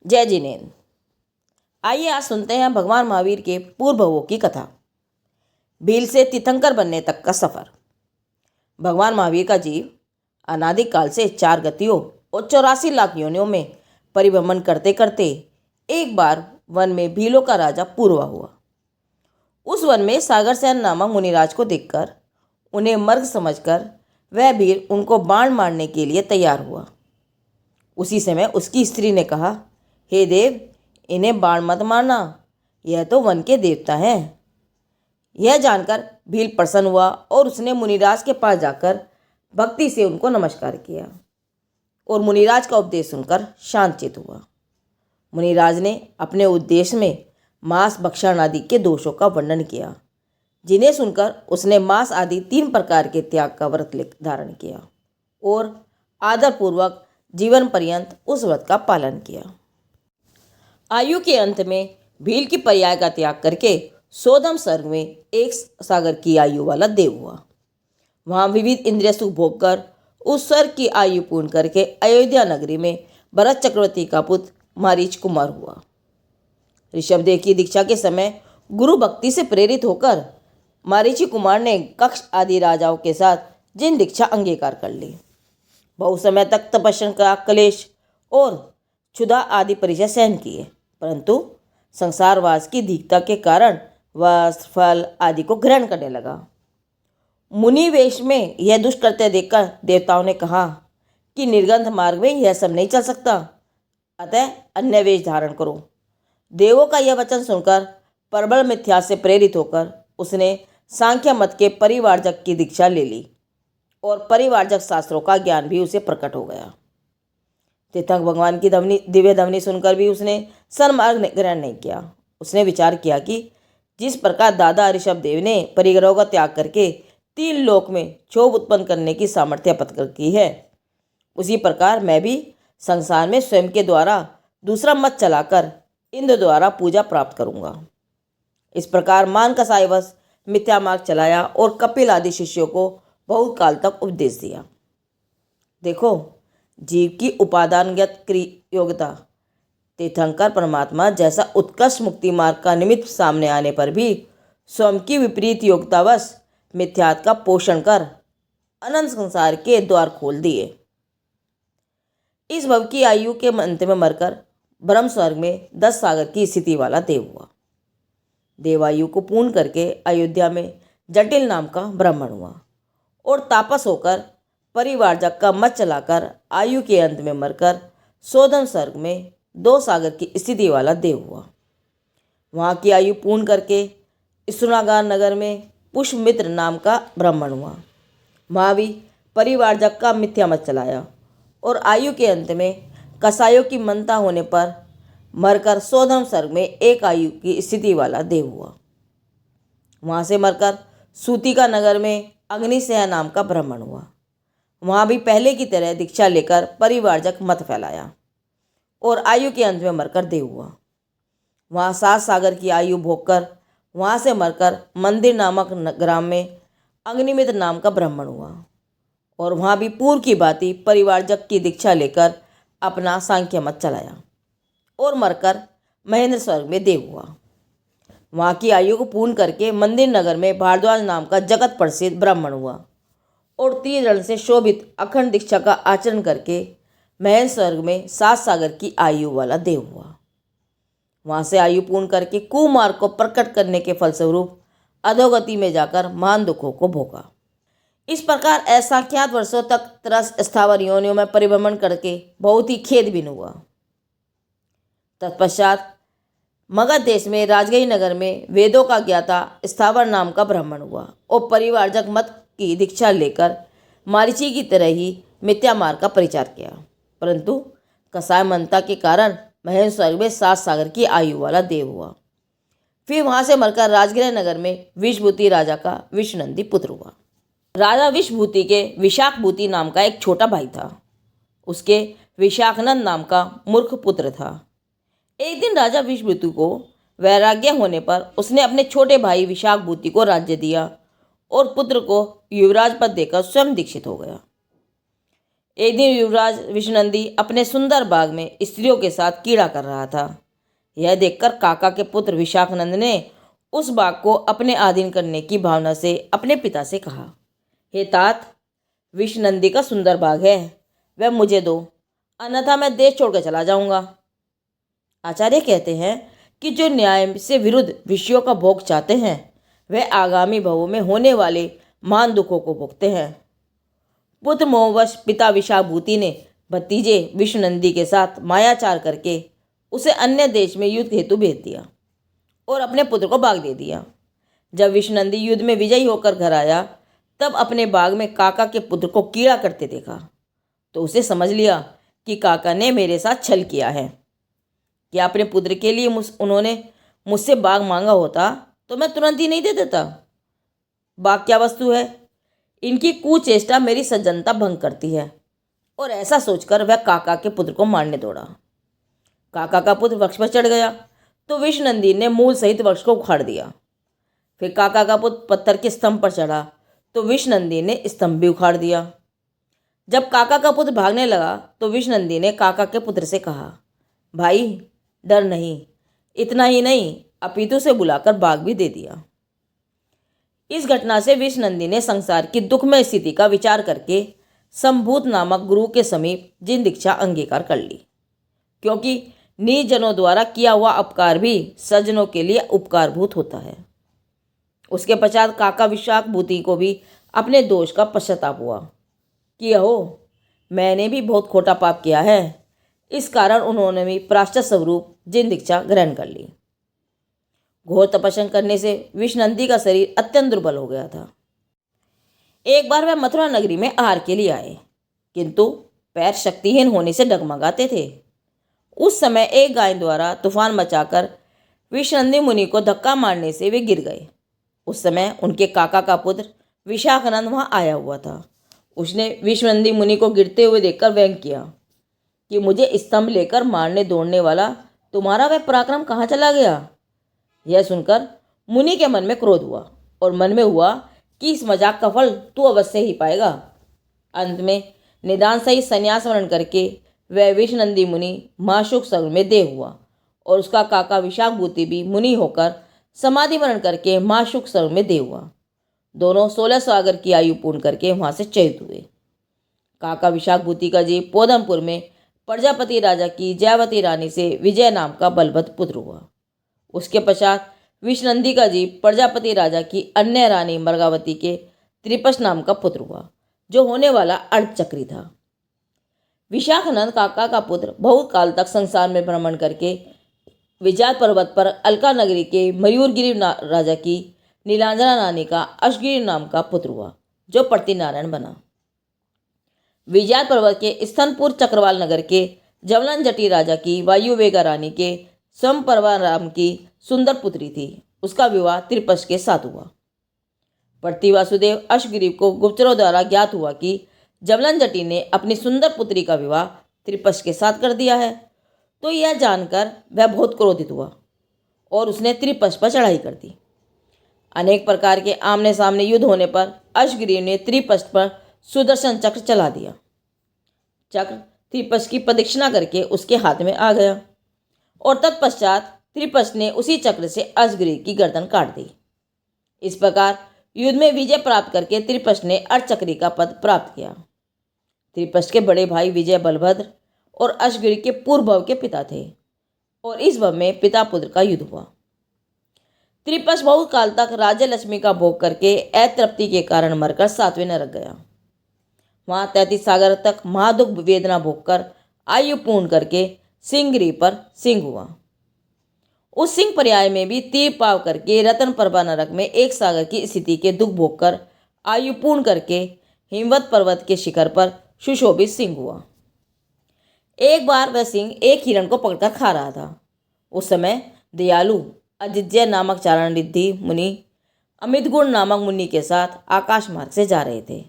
जय जिनेन्द्र। आइए आज सुनते हैं भगवान महावीर के पूर्व भवों की कथा। भील से तीर्थंकर बनने तक का सफर। भगवान महावीर का जीव अनादिकाल से 4 गतियों और 84 लाख योनियों में परिभ्रमण करते करते एक बार वन में भीलों का राजा पूर्वा हुआ। उस वन में सागरसेन नामक मुनिराज को देखकर उन्हें मर्ग समझकर वह भील उनको बाण मारने के लिए तैयार हुआ। उसी समय उसकी स्त्री ने कहा, हे देव, इन्हें बाण मत मारना, यह तो वन के देवता हैं। यह जानकर भील प्रसन्न हुआ और उसने मुनिराज के पास जाकर भक्ति से उनको नमस्कार किया और मुनिराज का उपदेश सुनकर शांतचित्त हुआ। मुनिराज ने अपने उद्देश्य में मांस भक्षण आदि के दोषों का वर्णन किया, जिन्हें सुनकर उसने मांस आदि 3 प्रकार के त्याग का व्रत धारण किया और आदरपूर्वक जीवन पर्यंत उस व्रत का पालन किया। आयु के अंत में भील की पर्याय का त्याग करके सोदम स्वर्ग में एक सागर की आयु वाला देव हुआ। वहाँ विविध इंद्रिय सुख भोग कर उस स्वर्ग की आयु पूर्ण करके अयोध्या नगरी में भरत चक्रवर्ती का पुत्र मारीच कुमार हुआ। ऋषभदेव की दीक्षा के समय गुरु भक्ति से प्रेरित होकर मारीची कुमार ने कक्ष आदि राजाओं के साथ जिन दीक्षा अंगीकार कर ली। बहुत समय तक तपस्या का क्लेश और क्षुधा आदि परिचय सहन किए, परंतु संसारवास की दीक्षा के कारण वस्त्र फल आदि को ग्रहण करने लगा। मुनि वेश में यह दुष्कृत्य देखकर देवताओं ने कहा कि निर्गंध मार्ग में यह सब नहीं चल सकता, अतः अन्य वेश धारण करो। देवों का यह वचन सुनकर प्रबल मिथ्या से प्रेरित होकर उसने सांख्य मत के परिवारजक की दीक्षा ले ली और परिवारजक शास्त्रों का ज्ञान भी उसे प्रकट हो गया। तीर्थंकर भगवान की दिव्य ध्वनि सुनकर भी उसने सन्मार्ग ग्रहण नहीं किया। उसने विचार किया कि जिस प्रकार दादा ऋषभदेव ने परिग्रहों का त्याग करके 3 लोक में क्षोभ उत्पन्न करने की सामर्थ्य प्रकट की है, उसी प्रकार मैं भी संसार में स्वयं के द्वारा दूसरा मत चलाकर इंद्र द्वारा पूजा प्राप्त करूंगा। इस प्रकार मान कसाईवश मिथ्या मार्ग चलाया और कपिल आदि शिष्यों को बहुत काल तक उपदेश दिया। देखो, जीव की उपादानगत योग्यता तीर्थंकर परमात्मा जैसा उत्कृष्ट मुक्ति मार्ग का निमित्त सामने आने पर भी स्वयं की विपरीत योग्यतावश मिथ्यात्व का पोषण कर अनंत संसार के द्वार खोल दिए। इस भव की आयु के अंत में मरकर ब्रह्म स्वर्ग में 10 सागर की स्थिति वाला देव हुआ। देवायु को पूर्ण करके अयोध्या में जटिल नाम का ब्राह्मण हुआ और तापस होकर परिवारजक का मत चलाकर आयु के अंत में मरकर सोदम स्वर्ग में 2 सागर की स्थिति वाला देव हुआ। वहाँ की आयु पूर्ण करके सुनागार नगर में पुष्पमित्र नाम का ब्राह्मण हुआ। वहाँ भी परिवारजक का मिथ्या मत चलाया और आयु के अंत में कसायों की मनता होने पर मरकर सोदम स्वर्ग में 1 आयु की स्थिति वाला देव हुआ। वहाँ से मरकर सूतिका नगर में अग्निसेन नाम का ब्राह्मण हुआ। वहाँ भी पहले की तरह दीक्षा लेकर परिवारजक मत फैलाया और आयु के अंत में मरकर देव हुआ। वहाँ 7 सागर की आयु भोग कर वहाँ से मरकर मंदिर नामक ग्राम में अग्निमित्र नाम का ब्राह्मण हुआ और वहाँ भी पूर्व की भांति परिवारजक की दीक्षा लेकर अपना सांख्य मत चलाया और मरकर महेंद्र स्वर्ग में देव हुआ। वहाँ की आयु को पूर्ण करके मंदिर नगर में भारद्वाज नाम का जगत प्रसिद्ध ब्राह्मण हुआ और 3 रण से शोभित अखंड दीक्षा का आचरण करके महेंद्र स्वर्ग में 7 सागर की आयु वाला देव हुआ। वहाँ से आयु पूर्ण करके कुमार्ग को प्रकट करने के फलस्वरूप अधोगति में जाकर महान दुखों को भोगा। इस प्रकार असंख्यात वर्षों तक त्रस स्थावर योनियों में परिभ्रमण करके बहुत ही खेदहीन हुआ। तत्पश्चात मगध देश में राजगीर नगर में वेदों का ज्ञाता स्थावर नाम का ब्राह्मण हुआ और परिवारजक मत की दीक्षा लेकर मारीची की तरह ही मिथ्या मार्ग का प्रचार किया, परंतु कसाय मनता के कारण महेंद्र स्वर्ग में 7 सागर की आयु वाला देव हुआ। फिर वहाँ से मरकर राजगृह नगर में विषभूति राजा का विष्णुनंदी पुत्र हुआ। राजा विषभूति के विशाखभूति नाम का एक छोटा भाई था। उसके विशाखनंद नाम का मूर्ख पुत्र था। एक दिन राजा विषभूति को वैराग्य होने पर उसने अपने छोटे भाई विशाखभूति को राज्य दिया और पुत्र को युवराज पद देकर स्वयं दीक्षित हो गया। एक दिन युवराज विष्णुनंदी अपने सुंदर बाग में स्त्रियों के साथ कीड़ा कर रहा था। यह देखकर काका के पुत्र विशाखनंद ने उस बाग को अपने अधीन करने की भावना से अपने पिता से कहा, हे तात, विष्णुनंदी का सुंदर बाग है, वह मुझे दो, अन्यथा मैं देश छोड़कर चला जाऊंगा। आचार्य कहते हैं कि जो न्याय से विरुद्ध विषयों का भोग चाहते हैं वह आगामी भवों में होने वाले महान दुखों को भोगते हैं। पुत्र मोहवश पिता विशाभूति ने भतीजे विष्णुनंदी के साथ मायाचार करके उसे अन्य देश में युद्ध हेतु भेज दिया और अपने पुत्र को बाग दे दिया। जब विष्णुनंदी युद्ध में विजयी होकर घर आया तब अपने बाग में काका के पुत्र को कीड़ा करते देखा तो उसे समझ लिया कि काका ने मेरे साथ छल किया है। क्या अपने पुत्र के लिए उन्होंने मुझसे बाग मांगा होता तो मैं तुरंत ही नहीं दे देता। बाग क्या वस्तु है, इनकी कुचेष्टा मेरी सज्जनता भंग करती है। और ऐसा सोचकर वह काका के पुत्र को मारने दौड़ा। काका का पुत्र वृक्ष पर चढ़ गया तो विष्णुनंदी ने मूल सहित वृक्ष को उखाड़ दिया। फिर काका का पुत्र पत्थर के स्तंभ पर चढ़ा तो विष्णुनंदी ने स्तंभ भी उखाड़ दिया। जब काका का पुत्र भागने लगा तो विष्णुनंदी ने काका के पुत्र से कहा, भाई डर नहीं, इतना ही नहीं अपितु से बुलाकर बाग भी दे दिया। इस घटना से विष्णुनंदी ने संसार की दुखमय स्थिति का विचार करके संभूत नामक गुरु के समीप जिन दीक्षा अंगीकार कर ली, क्योंकि निर्जनों द्वारा किया हुआ अपकार भी सज्जनों के लिए उपकारभूत होता है। उसके पश्चात काका विशाखभूति को भी अपने दोष का पश्चाताप हुआ कि अहो, मैंने भी बहुत खोटा पाप किया है। इस कारण उन्होंने भी प्रायश्चित स्वरूप जिन दीक्षा ग्रहण कर ली। घोर तपस्या करने से विष्णुनंदी का शरीर अत्यंत दुर्बल हो गया था। एक बार वह मथुरा नगरी में आहार के लिए आए, किंतु पैर शक्तिहीन होने से डगमगाते थे। उस समय एक गाय द्वारा तूफान मचाकर विष्णुनंदी मुनि को धक्का मारने से वे गिर गए। उस समय उनके काका का पुत्र विशाखनंद वहां आया हुआ था। उसने विष्णुनंदी मुनि को गिरते हुए देखकर व्यंग किया कि मुझे स्तंभ लेकर मारने दौड़ने वाला तुम्हारा वह पराक्रम कहाँ चला गया। यह सुनकर मुनि के मन में क्रोध हुआ और मन में हुआ कि इस मजाक का फल तू अवश्य ही पाएगा। अंत में निदान सहित संन्यास वर्ण करके वह विष्णुनंदी मुनि महाशुक सर्ग में देह हुआ और उसका काका विशाखभूति भी मुनि होकर समाधि वर्ण करके महाशुक सर्ग में देह हुआ। दोनों 16 सागर की आयु पूर्ण करके वहां से चयित हुए। काका विशाखभूति का जीव पोदमपुर में प्रजापति राजा की जयवती रानी से विजय नाम का बलभद्र पुत्र हुआ। उसके पश्चात विष्णुनंदी का जीव प्रजापति राजा की अन्य रानी मर्गावती के त्रिपश नाम का पुत्र हुआ, जो होने वाला अर्धचक्री था। विशाखनंद काका का पुत्र बहुत काल तक संसार में भ्रमण करके विजय पर्वत पर अलका नगरी के मयूरगिरी राजा की नीलांजना रानी का अशगिरी नाम का पुत्र हुआ, जो प्रतिनारायण बना। विजय पर्वत के स्तनपुर चक्रवाल नगर के जवलन जटी राजा की वायुवेगा रानी के समपर्वा राम की सुंदर पुत्री थी। उसका विवाह त्रिपश के साथ हुआ। प्रतिवासुदेव अशग्रीव को गुप्तचरों द्वारा ज्ञात हुआ कि जवलन जटी ने अपनी सुंदर पुत्री का विवाह त्रिपश के साथ कर दिया है, तो यह जानकर वह बहुत क्रोधित हुआ और उसने त्रिपश पर चढ़ाई कर दी। अनेक प्रकार के आमने सामने युद्ध होने पर अशग्रीव ने त्रिपश पर सुदर्शन चक्र चला दिया। चक्र त्रिपश की प्रदक्षिणा करके उसके हाथ में आ गया और तत्पश्चात त्रिपश ने उसी चक्र से अशग्रीव की गर्दन काट दी। इस प्रकार युद्ध में विजय प्राप्त करके त्रिपश ने अर्धचक्री का पद प्राप्त किया। त्रिपश के बड़े भाई विजय बलभद्र और अशग्रीव के पूर्व भव के पिता थे और इस भव में पिता पुत्र का युद्ध हुआ। त्रिपश बहुत काल तक राज्य लक्ष्मी का भोग करके अतृप्ति के कारण मरकर 7वें नरक गया। वहां 33 सागर तक महादुख वेदना भोगकर आयु पूर्ण करके सिंहगिरी पर सिंह हुआ। उस सिंह पर्याय में भी तीर पाव करके रतन प्रभा नरक में 1 सागर की स्थिति के दुख भोगकर आयु पूर्ण करके हिमवत पर्वत के शिखर पर सुशोभित सिंह हुआ। एक बार वह सिंह एक हिरण को पकड़कर खा रहा था। उस समय दयालु अजिज्य नामक चारण रिद्धि मुनि अमित गुण नामक मुनि के साथ आकाश मार्ग से जा रहे थे।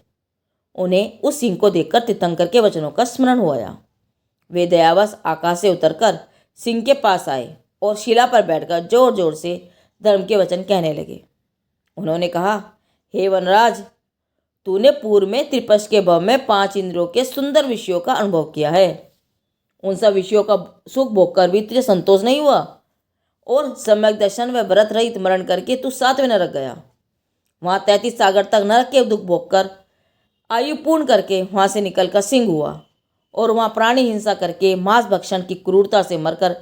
उन्हें उस सिंह को देखकर तीर्थंकर के वचनों का स्मरण हो आया। वे दयावश आकाश से उतरकर सिंह के पास आए और शिला पर बैठकर जोर जोर से धर्म के वचन कहने लगे। उन्होंने कहा, हे वनराज, तूने पूर्व में त्रिपश के भव में 5 इंद्रियों के सुंदर विषयों का अनुभव किया है। उन सब विषयों का सुख भोग कर भी तुझे संतोष नहीं हुआ और सम्यक दर्शन व व्रत रहित मरण करके तू 7वें नरक गया। वहाँ 33 सागर तक नरक के दुख भोग कर आयु पूर्ण करके वहाँ से निकलकर सिंह हुआ और वहाँ प्राणी हिंसा करके मांस भक्षण की क्रूरता से मरकर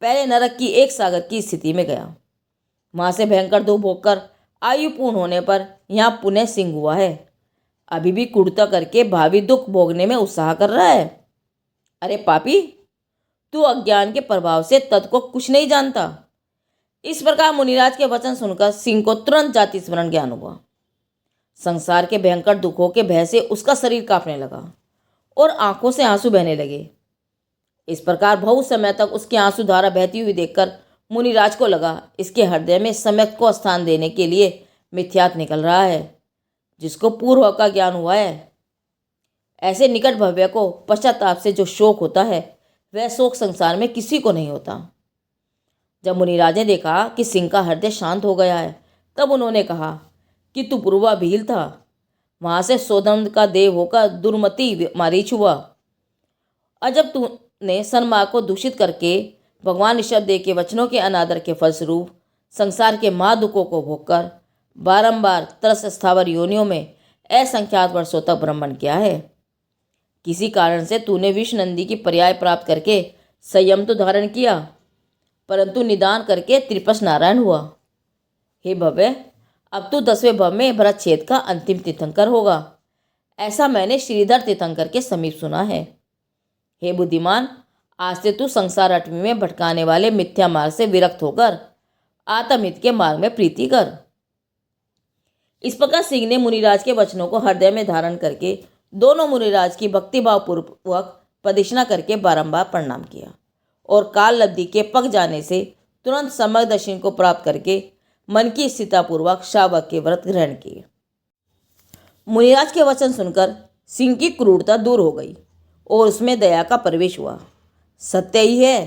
पहले नरक की 1 सागर की स्थिति में गया। वहाँ से भयंकर दुख भोग कर आयु पूर्ण होने पर यहाँ पुनः सिंह हुआ है। अभी भी क्रूरता करके भावी दुख भोगने में उत्साह कर रहा है। अरे पापी, तू अज्ञान के प्रभाव से तत्व को कुछ नहीं जानता। इस प्रकार मुनिराज के वचन सुनकर सिंह को तुरंत जाति स्मरण ज्ञान हुआ। संसार के भयंकर दुखों के भय से उसका शरीर कांपने लगा और आंखों से आंसू बहने लगे। इस प्रकार बहुत समय तक उसकी आंसू धारा बहती हुई देखकर मुनिराज को लगा इसके हृदय में सम्यक को स्थान देने के लिए मिथ्यात्व निकल रहा है, जिसको पूर्व का ज्ञान हुआ है। ऐसे निकट भव्य को पश्चाताप से जो शोक होता है वह शोक संसार में किसी को नहीं होता। जब मुनिराज ने देखा कि सिंह का हृदय शांत हो गया है तब उन्होंने कहा कि तू पूर्वा भील था, वहां से सोदम का देव होकर दुर्मति मारीच हुआ, और जब तूने सन्मार्ग को दूषित करके भगवान ऋषभदेव के वचनों के अनादर के फलस्वरूप संसार के महादुखों को भोगकर बारंबार तरस स्थावर योनियों में असंख्यात वर्षों तक भ्रमण किया है। किसी कारण से तूने विष्णुनंदी की पर्याय प्राप्त करके संयम तो धारण किया, परंतु निदान करके त्रिपश नारायण हुआ। हे भव्य, अब तू 10वें भव में भरतछेद का अंतिम तीर्थंकर होगा, ऐसा मैंने श्रीधर तीर्थंकर के समीप सुना है। हे बुद्धिमान, आज से तू संसार अटवी में भटकाने वाले मिथ्या मार्ग से विरक्त होकर आत्महित के मार्ग में प्रीति कर। इस प्रकार सिंह ने मुनिराज के वचनों को हृदय में धारण करके दोनों मुनिराज की भक्तिभाव पूर्वक प्रदक्षिणा करके बारंबार प्रणाम किया और काल लब्धि के पक जाने से तुरंत सम्यक दर्शन को प्राप्त करके मन की स्थिरतापूर्वक शावक के व्रत ग्रहण किए। मुनिराज के वचन सुनकर सिंह की क्रूरता दूर हो गई और उसमें दया का प्रवेश हुआ। सत्य ही है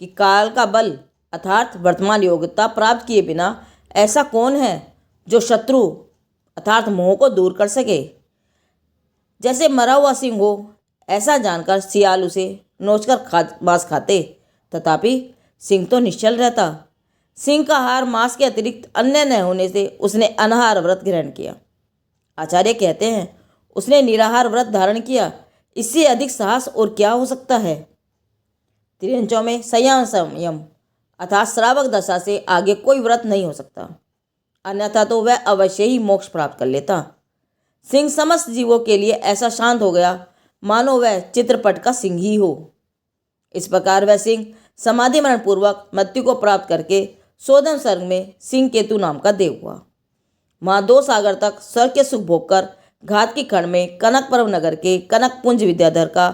कि काल का बल अर्थात वर्तमान योग्यता प्राप्त किए बिना ऐसा कौन है जो शत्रु अर्थात मोह को दूर कर सके। जैसे मरा हुआ सिंह हो ऐसा जानकर सियाल उसे नोचकर मांस खाते, तथापि सिंह तो निश्चल रहता। सिंह का आहार मांस के अतिरिक्त अन्य न होने से उसने अनाहार व्रत ग्रहण किया। आचार्य कहते हैं उसने निराहार व्रत धारण किया, इससे अधिक साहस और क्या हो सकता है। त्रियंचों में संयम अर्थात श्रावक दशा से आगे कोई व्रत नहीं हो सकता, अन्यथा तो वह अवश्य ही मोक्ष प्राप्त कर लेता। सिंह समस्त जीवों के लिए ऐसा शांत हो गया मानो वह चित्रपट का सिंह ही हो। इस प्रकार वह सिंह समाधि मरण पूर्वक मृत्यु को प्राप्त करके सोदन स्वर्ग में सिंह केतु नाम का देव हुआ। वहाँ 2 सागर तक स्वर्ग के सुख भोग कर घात की खंड में कनक पर्व नगर के कनक पुंज विद्याधर का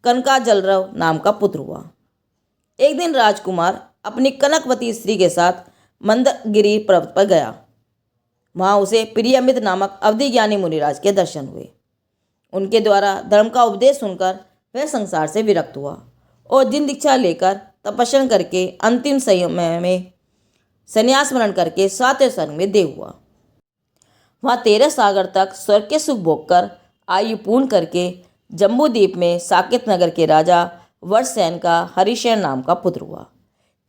कनका जलरव नाम का पुत्र हुआ। एक दिन राजकुमार अपनी कनकवती स्त्री के साथ मंदगिरी पर्वत पर गया। वहाँ उसे प्रियमित नामक अवधि ज्ञानी मुनिराज के दर्शन हुए। उनके द्वारा धर्म का उपदेश सुनकर वह संसार से विरक्त हुआ और दिन दीक्षा लेकर तपस्या करके अंतिम समय में संन्यास स्मरण करके 7वें स्वर्ग में देव हुआ। वहाँ 13 सागर तक स्वर्ग के सुख भोग कर आयु पूर्ण करके जम्बूद्वीप में साकेत नगर के राजा वर्षसेन का हरिसेन नाम का पुत्र हुआ।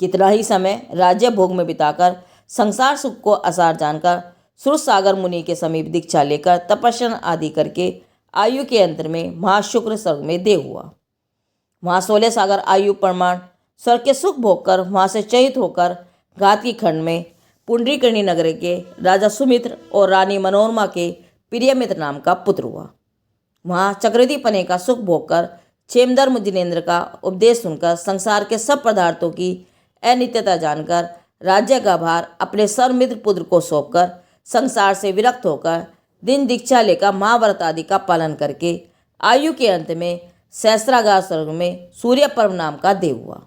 कितना ही समय राज्य भोग में बिताकर संसार सुख को आसार जानकर श्रुत सागर मुनि के समीप दीक्षा लेकर तपस्या आदि करके आयु के अंत में महाशुक्र स्वर्ग में देव हुआ। वहाँ 16 सागर आयु प्रमाण स्वर्ग के सुख भोग कर वहाँ से चयित होकर घात की खंड में पुंडरीकर्णी नगर के राजा सुमित्र और रानी मनोरमा के प्रियमित्र नाम का पुत्र हुआ। वहाँ चक्रवर्ती पने का सुख भोग कर क्षेमधर्म जिनेन्द्र का उपदेश सुनकर संसार के सब पदार्थों की अनित्यता जानकर राज्य का भार अपने सर्वमित्र पुत्र को सौंपकर संसार से विरक्त होकर दिन दीक्षा लेकर महाव्रत आदि का पालन करके आयु के अंत में सहस्रागार स्वर्ग में सूर्य पर्व नाम का देव हुआ।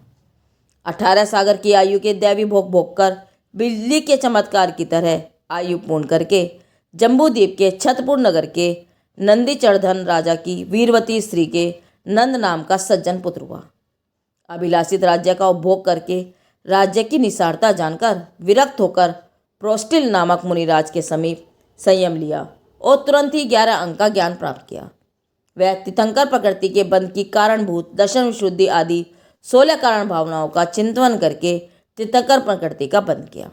18 सागर की आयु के दैवी भोग भोग कर बिजली के चमत्कार की तरह आयु पूर्ण करके जम्बूद्वीप के छतपुर नगर के नंदी चढ़धन राजा की वीरवती स्त्री के नंद नाम का सज्जन पुत्र हुआ। अभिलाषित राज्य का उपभोग करके राज्य की निसारता जानकर विरक्त होकर प्रोस्टिल नामक मुनिराज के समीप संयम लिया और तुरंत ही 11 अंक का ज्ञान प्राप्त किया। वह तीर्थंकर प्रकृति के बंध की कारणभूत दर्शन शुद्धि आदि 16 कारण भावनाओं का चिंतन करके तीर्थंकर प्रकृति का बंध किया।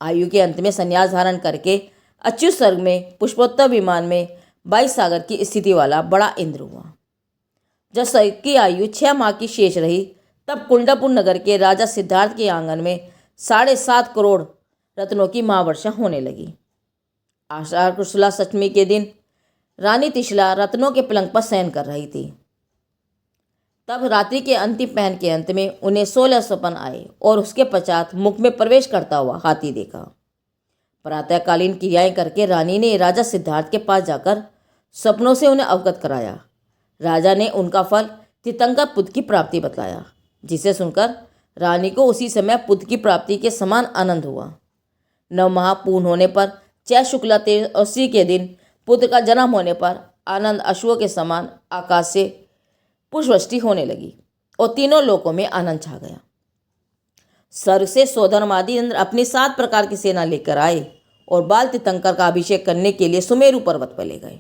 आयु के अंत में संन्यास धारण करके अच्युत स्वर्ग में पुष्पोत्तर विमान में 22 सागर की स्थिति वाला बड़ा इंद्र हुआ। जब स्वर्ग की आयु 6 माह की शेष रही तब कुंडपुर नगर के राजा सिद्धार्थ के आंगन में 7.5 करोड़ रत्नों की महावर्षा होने लगी। आषाढ़ शुक्ला सप्तमी के दिन रानी तिशला रत्नों के पलंग पर शयन कर रही थी। तब रात्रि के अंतिम पहर के अंत में उन्हें 16 स्वप्न आए और उसके पश्चात मुख में प्रवेश करता हुआ हाथी देखा। प्रातःकालीन क्रियाएं करके रानी ने राजा सिद्धार्थ के पास जाकर सपनों से उन्हें अवगत कराया। राजा ने उनका फल तीर्थंकर पुत्र की प्राप्ति बतलाया, जिसे सुनकर रानी को उसी समय पुत्र की प्राप्ति के समान आनंद हुआ। 9 माह पूर्ण होने पर चैत्र शुक्ला 83 के दिन पुत्र का जन्म होने पर आनंद अश्वों के समान आकाश से पुष्पवृष्टि होने लगी और तीनों लोकों में आनंद छा गया। स्वर्ग से सौधर्मादि इंद्र अपनी 7 प्रकार की सेना लेकर आए और बाल तीर्थंकर का अभिषेक करने के लिए सुमेरु पर्वत पर ले गए।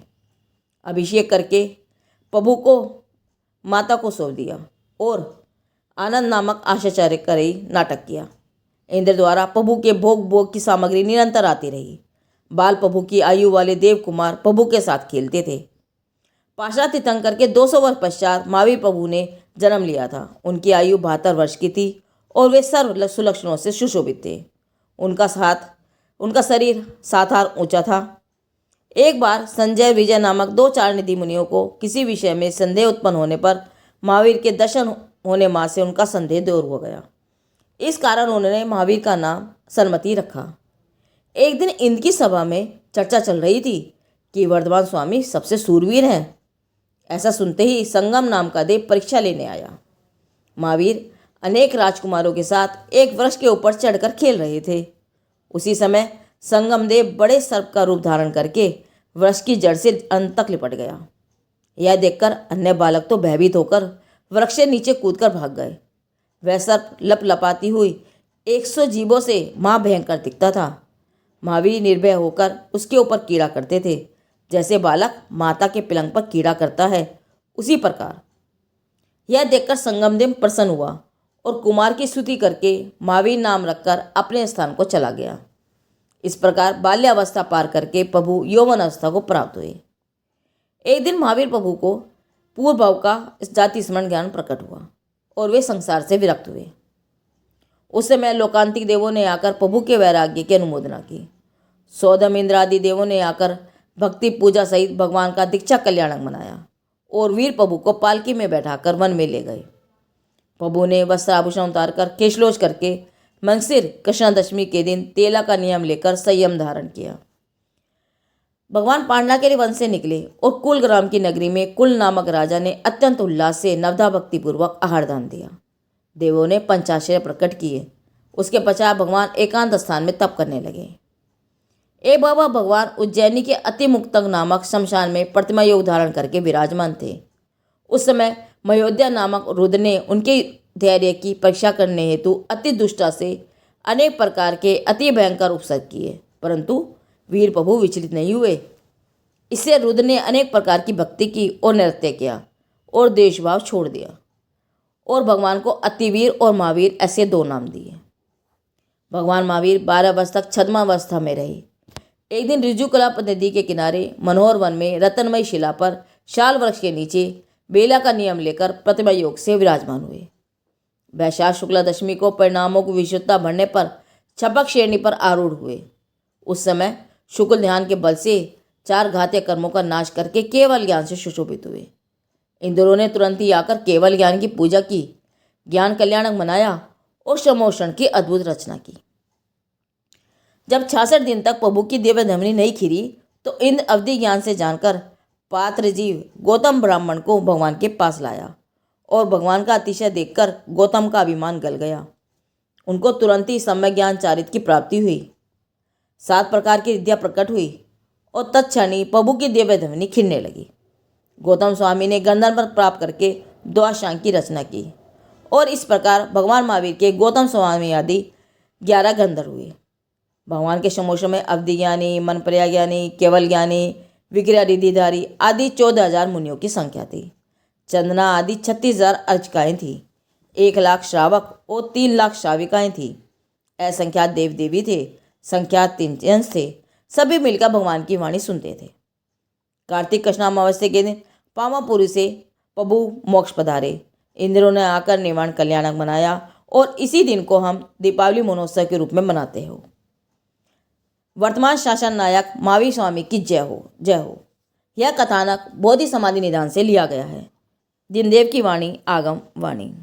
अभिषेक करके प्रभु को माता को सौंप दिया और आनंद नामक आश्चर्य करी नाटक किया। इंद्र द्वारा प्रभु के भोग की सामग्री निरंतर आती रही। बाल प्रभु की आयु वाले देव कुमार प्रभु के साथ खेलते थे। पाशा तीर्थंकर के 200 वर्ष पश्चात महावीर प्रभु ने जन्म लिया था। उनकी आयु 72 वर्ष की थी और वे सर्व सुलक्षणों से सुशोभित थे। उनका शरीर 7 हाथ ऊंचा था। एक बार संजय विजय नामक 2 चारनिधि मुनियों को किसी विषय में संदेह उत्पन्न होने पर महावीर के दर्शन होने मां से उनका संदेह दूर हो गया। इस कारण उन्होंने महावीर का नाम सन्मति रखा। एक दिन इंद्र की सभा में चर्चा चल रही थी कि वर्धमान स्वामी सबसे सूरवीर हैं। ऐसा सुनते ही संगम नाम का देव परीक्षा लेने आया। महावीर अनेक राजकुमारों के साथ एक वृक्ष के ऊपर चढ़कर खेल रहे थे। उसी समय संगम देव बड़े सर्प का रूप धारण करके वृक्ष की जड़ से अंत तक लिपट गया। यह देखकर अन्य बालक तो भयभीत होकर वृक्ष से नीचे कूदकर भाग गए। वह सर्प लपलपाती हुई 100 जीवों से महाभयंकर दिखता था। महावीर निर्भय होकर उसके ऊपर कीड़ा करते थे। जैसे बालक माता के पलंग पर कीड़ा करता है, उसी प्रकार। यह देखकर संगमदेव प्रसन्न हुआ और कुमार की स्तुति करके महावीर नाम रखकर अपने स्थान को चला गया। इस प्रकार बाल्यावस्था पार करके प्रभु यौवन अवस्था को प्राप्त हुए। एक दिन महावीर प्रभु को पूर्व भाव का जाति स्मरण ज्ञान प्रकट हुआ और वे संसार से विरक्त हुए। उस समय लोकांतिक देवों ने आकर प्रभु के वैराग्य की अनुमोदना की। सौदम इंद्र आदि देवों ने आकर भक्ति पूजा सहित भगवान का दीक्षा कल्याणक मनाया और वीर प्रभु को पालकी में बैठाकर वन में ले गए। प्रभु ने वस्त्र आभूषण उतारकर केशलोच करके मंगसिर कृष्णादशमी के दिन तेला का नियम लेकर संयम धारण किया। भगवान पांडा के वन से निकले और कुलग्राम की नगरी में कुल नामक राजा ने अत्यंत उल्लास से नवधा भक्ति पूर्वक आहार दान दिया। देवों ने पंचाश्रय प्रकट किए। उसके पश्चात भगवान एकांत स्थान में तप करने लगे। एक बाबा भगवान उज्जैनी के अति मुक्तक नामक शमशान में प्रतिमा योग धारण करके विराजमान थे। उस समय मयोध्या नामक रुद्र ने उनके धैर्य की परीक्षा करने हेतु अति दुष्टा से अनेक प्रकार के अति भयंकर उपसर्ग किए, परंतु वीर प्रभु विचलित नहीं हुए। इससे रुद्र ने अनेक प्रकार की भक्ति की और नृत्य किया और देशभाव छोड़ दिया और भगवान को अतिवीर और महावीर ऐसे 2 नाम दिए। भगवान महावीर 12 वर्ष तक छद्मावस्था में रहे। एक दिन ऋजुकलाप नदी के किनारे मनोहर वन में रतनमयी शिला पर शाल वृक्ष के नीचे बेला का नियम लेकर प्रतिमा योग से विराजमान हुए। वैशाख शुक्ला दशमी को परिणामों की विशुद्धता बढ़ने पर छपक श्रेणी पर आरूढ़ हुए। उस समय शुक्ल ध्यान के बल से 4 घातीय कर्मों का नाश करके केवल ज्ञान से सुशोभित हुए। इंद्रों ने तुरंत ही आकर केवल ज्ञान की पूजा की, ज्ञान कल्याणक मनाया और समोषण की अद्भुत रचना की। जब 66 दिन तक प्रभु की दिव्य धमनी नहीं खिरी तो इंद्र अवधि ज्ञान से जानकर पात्र जीव गौतम ब्राह्मण को भगवान के पास लाया और भगवान का अतिशय देखकर गौतम का अभिमान गल गया। उनको तुरंत ही सम्यक ज्ञान चारित की प्राप्ति हुई। 7 प्रकार की विद्या प्रकट हुई और तत्क्षणी प्रभु की दिव्य धमनी खिलने लगी। गौतम स्वामी ने गंधर्व पर प्राप्त करके द्वाशांग की रचना की और इस प्रकार भगवान महावीर के गौतम स्वामी आदि 11 गंधर्व हुए। भगवान के समोशों में अवधि ज्ञानी, मनप्रिया ज्ञानी, केवल ज्ञानी, विग्रह रिद्धिधारी आदि 14,000 मुनियों की संख्या थी। चंदना आदि 36,000 अर्चकाएँ थीं। 1,00,000 श्रावक और 3,00,000 श्राविकाएँ थीं। असंख्यात देव देवी थे, संख्यात 3 थे। सभी मिलकर भगवान की वाणी सुनते थे। कार्तिक कृष्ण अमावस्या के दिन पावापुरी से प्रभु मोक्ष पधारे। इंद्रों ने आकर निर्वाण कल्याणक बनाया और इसी दिन को हम दीपावली महोत्सव के रूप में मनाते हो। वर्तमान शासन नायक महावीर स्वामी की जय हो, जय हो। यह कथानक बोधि समाधि निदान से लिया गया है। जिनदेव की वाणी आगम वाणी।